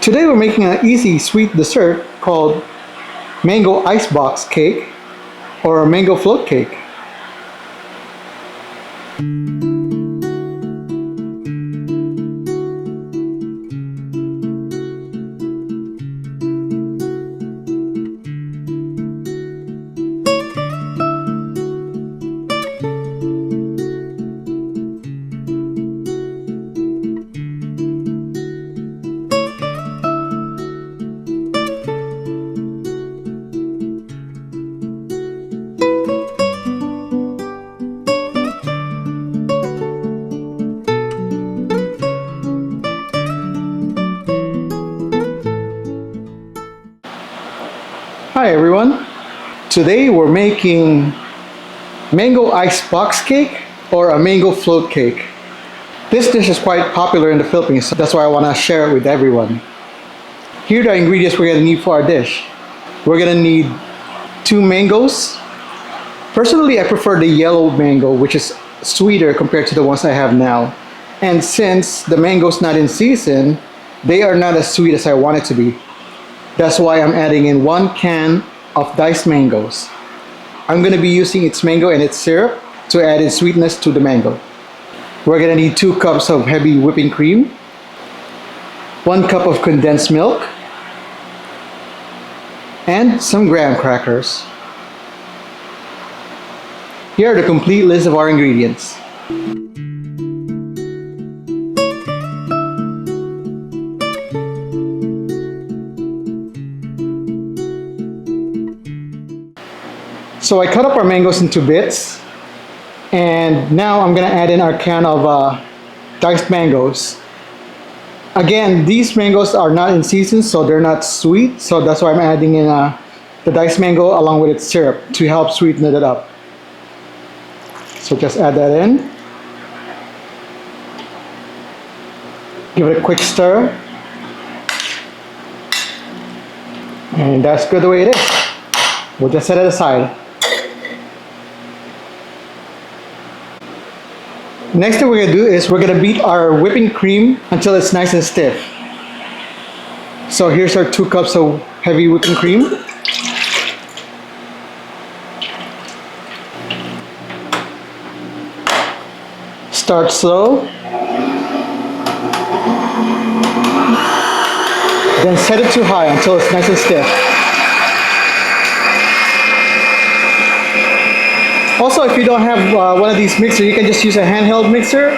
Today we're making an easy sweet dessert called mango icebox cake or mango float cake. Hi everyone! Today we're making mango icebox cake or a mango float cake. This dish is quite popular in the Philippines, so that's why I want to share it with everyone. Here are the ingredients we're going to need for our dish. We're going to need 2 mangoes. Personally, I prefer the yellow mango, which is sweeter compared to the ones I have now. And since the mango's not in season, they are not as sweet as I want it to be. That's why I'm adding in 1 can of diced mangoes. I'm going to be using its mango and its syrup to add in sweetness to the mango. We're going to need 2 cups of heavy whipping cream, 1 cup of condensed milk, and some graham crackers. Here are the complete list of our ingredients. So I cut up our mangoes into bits, and now I'm going to add in our can of diced mangoes. Again, these mangoes are not in season, so they're not sweet, so that's why I'm adding in the diced mango along with its syrup to help sweeten it up. So just add that in. Give it a quick stir. And that's good the way it is. We'll just set it aside. Next thing we're going to do is we're going to beat our whipping cream until it's nice and stiff. So here's our 2 cups of heavy whipping cream. Start slow. Then set it to high until it's nice and stiff. Also, if you don't have one of these mixers, you can just use a handheld mixer.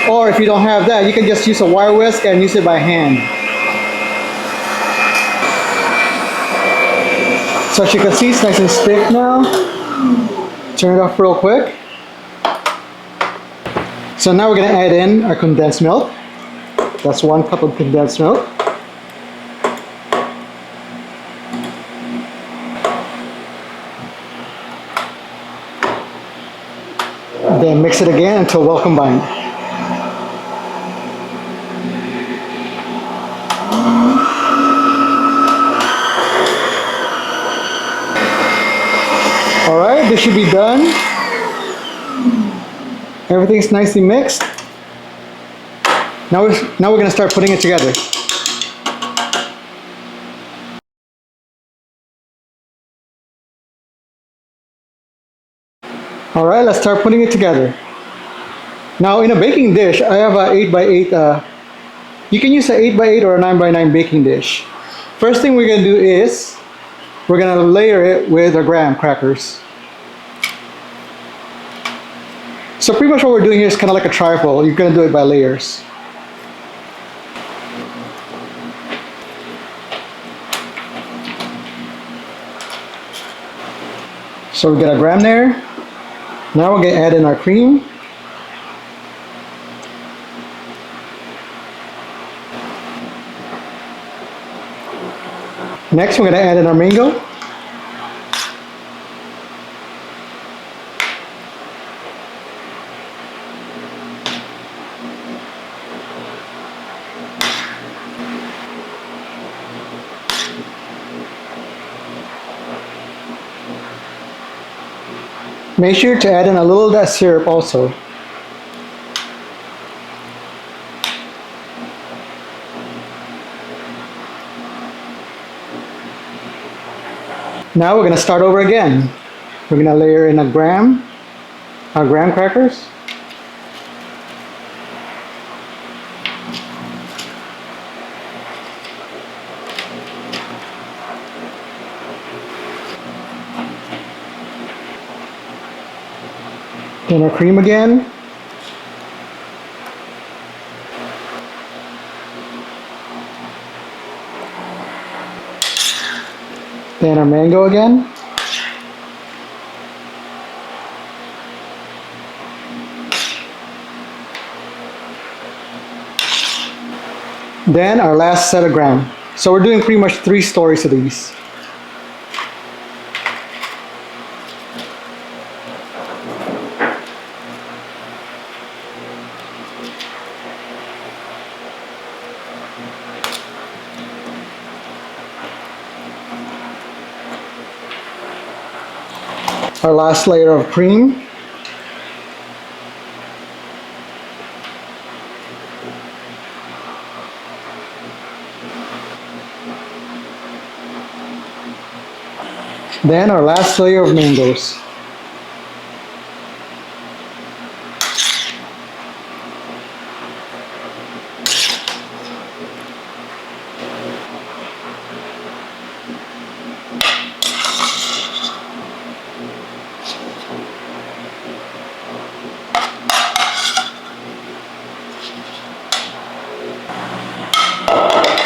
Or if you don't have that, you can just use a wire whisk and use it by hand. So as you can see, it's nice and stiff now. Turn it off real quick. So now we're going to add in our condensed milk. That's 1 cup of condensed milk. Then mix it again until well combined. Alright, this should be done. Everything's nicely mixed. Now we're going to start putting it together. Alright, let's start putting it together. Now in a baking dish, I have a 8x8, you can use an 8x8 or a 9x9 baking dish. First thing we're going to do is, we're going to layer it with our graham crackers. So pretty much what we're doing here is kind of like a trifle. You're going to do it by layers. So we got our graham there. Now we're going to add in our cream. Next we're going to add in our mango. Make sure to add in a little of that syrup also. Now we're gonna start over again. We're gonna layer in our graham crackers. Then our cream again. Then our mango again. Then our last set of graham. So we're doing pretty much 3 stories of these. Our last layer of cream. Then our last layer of mangoes.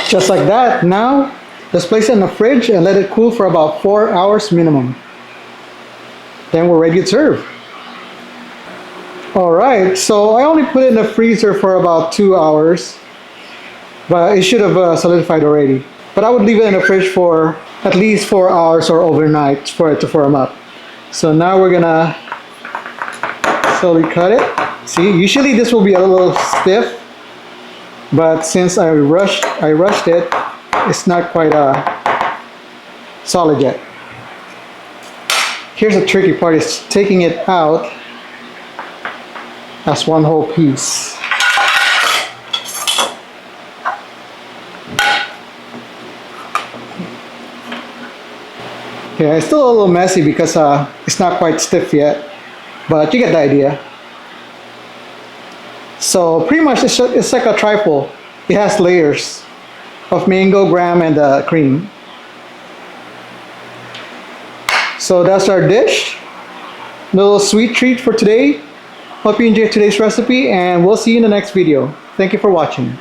Just like that. Now, let's place it in the fridge and let it cool for about 4 hours minimum. Then we're ready to serve. Alright, so I only put it in the freezer for about 2 hours, but it should have solidified already. But I would leave it in the fridge for at least 4 hours or overnight for it to firm up. So now we're gonna slowly cut it. See, usually this will be a little stiff, but since I rushed it, it's not quite solid yet. Here's the tricky part, is taking it out as one whole piece. Okay, it's still a little messy because it's not quite stiff yet, but you get the idea. So pretty much it's like a trifle. It has layers of mango, graham, and cream. So that's our dish. Little sweet treat for today. Hope you enjoyed today's recipe, and we'll see you in the next video. Thank you for watching.